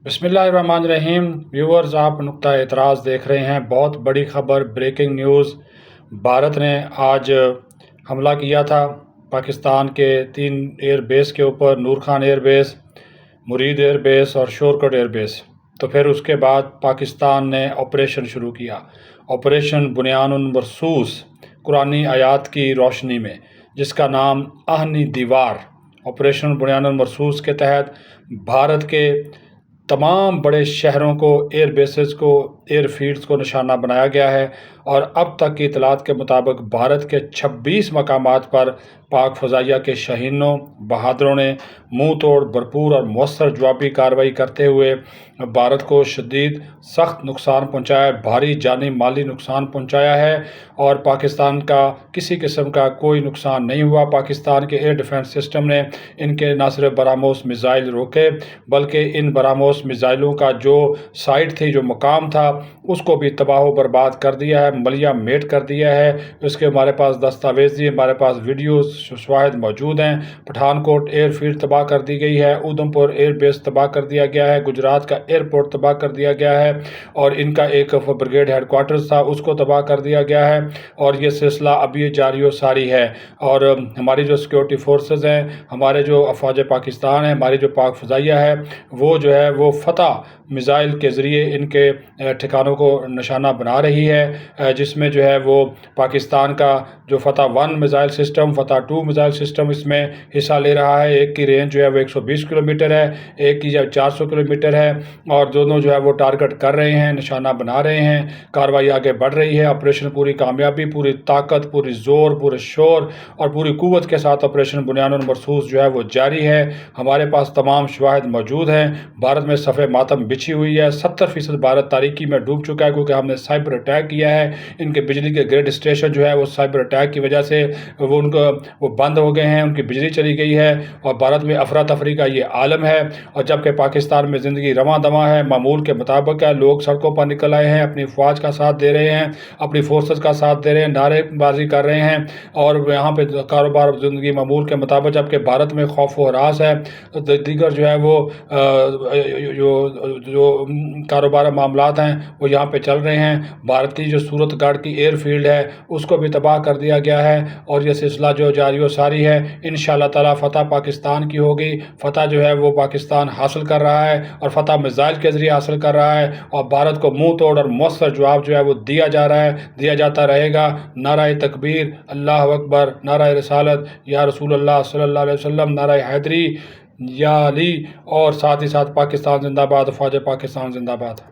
बिस्मिल्लाहिर्रहमानिर्रहीम। व्यूअर्स, आप नुक्ता एतराज़ देख रहे हैं। बहुत बड़ी खबर, ब्रेकिंग न्यूज़। भारत ने आज हमला किया था पाकिस्तान के 3 एयर बेस के ऊपर, नूर खान एयर बेस, मुरीद एयर बेस और शोरकोट एयर बेस। तो फिर उसके बाद पाकिस्तान ने ऑपरेशन शुरू किया, ऑपरेशन बुनियानुल मरसूस, कुरानी आयात की रोशनी में, जिसका नाम आहनी दीवार। ऑपरेशन बुनियानुल मरसूस के तहत भारत के तमाम बड़े शहरों को, एयर बेसेस को, एयर फील्ड्स को निशाना बनाया गया है। और अब तक की इतलात के मुताबिक भारत के 26 मकामात पर पाक फ़ज़ाइया के शहीनों, बहादुरों ने मुंह तोड़, भरपूर और मौसर जवाबी कार्रवाई करते हुए भारत को शदीद सख्त नुकसान पहुंचाया, भारी जानी माली नुकसान पहुंचाया है। और पाकिस्तान का किसी किस्म का कोई नुकसान नहीं हुआ। पाकिस्तान के एयर डिफेंस सिस्टम ने इनके न सिर्फ बरामोस मिज़ाइल रोके, बल्कि इन बरामोस मिज़ाइलों का जो साइट थी, जो मुकाम था, उसको भी तबाह बर्बाद कर दिया है, मलिया मेट कर दिया है। इसके हमारे पास दस्तावेज़, हमारे पास वीडियोस शवाहिद मौजूद हैं। पठानकोट एयरफील्ड तबाह कर दी गई है, उधमपुर एयर बेस तबाह कर दिया गया है, गुजरात का एयरपोर्ट तबाह कर दिया गया है, और इनका एक ब्रिगेड हेडक्वार्टर्स था, उसको तबाह कर दिया गया है। और ये सिलसिला अभी जारी व सारी है। और हमारी जो सिक्योरिटी फोर्सेस हैं, हमारे जो अफवाज पाकिस्तान है, हमारी जो पाक फ़ज़ाइया है, वो जो है वो फ़तह मिज़ाइल के ज़रिए इनके ठिकानों को निशाना बना रही है, जिसमें जो है वो पाकिस्तान का जो फ़तह 1 मिज़ाइल सिस्टम, फ़तह 2 मिज़ाइल सिस्टम इसमें हिस्सा ले रहा है। एक की रेंज जो है वो 120 किलोमीटर है, एक की जो 400 किलोमीटर है, और दोनों जो है वो टारगेट कर रहे हैं, निशाना बना रहे हैं। कार्रवाई आगे बढ़ रही है। ऑपरेशन पूरी कामयाबी, पूरी ताकत, पूरी ज़ोर, पूरे शोर और पूरी क़ुव्वत के साथ ऑपरेशन बुनियानुल मरसूस जो है वो जारी है। हमारे पास तमाम शवाहिद मौजूद हैं। भारत में सफ़े मातम बिछी हुई है। 70% भारत तारीकी में डूब चुका है, क्योंकि हमने साइबर अटैक किया है। इनके बिजली के ग्रिड स्टेशन जो है वो साइबर अटैक की वजह से वो बंद हो गए हैं, उनकी बिजली चली गई है, और भारत में अफरा तफरी का ये आलम है। और जबकि पाकिस्तान में ज़िंदगी रवां दवां है, मामूल के मुताबिक है। लोग सड़कों पर निकल आए हैं, अपनी फ़ौज का साथ दे रहे हैं, अपनी फोर्सेस का साथ दे रहे हैं, नारेबाजी कर रहे हैं, और यहाँ पे कारोबार ज़िंदगी मामूल के मुताबिक। जबकि भारत में खौफ व हरास है, दीगर जो है वो जो कारोबार मामलात हैं वो यहाँ पे चल रहे हैं। भारत की जो सूरतगढ़ की एयरफील्ड है, उसको भी तबाह कर दिया गया है। और ये सिलसिला जो जारी व सारी है, इंशाअल्लाह ताला फ़तह पाकिस्तान की होगी। फ़तह जो है वो पाकिस्तान हासिल कर रहा है, और फ़तह मिज़ाइल के ज़रिए हासिल कर रहा है। और भारत को मुँह तोड़ और मौसर जवाब जो है वो दिया जा रहा है, दिया जाता रहेगा। नाराए तकबीर, अल्लाह अकबर, नाराए रिसालत, या रसूल अल्लाह सल्लल्लाहु अलैहि वसल्लम, नाराए हैदरी, या अली, और साथ ही साथ पाकिस्तान जिंदाबाद, फ़ौज पाकिस्तान जिंदाबाद।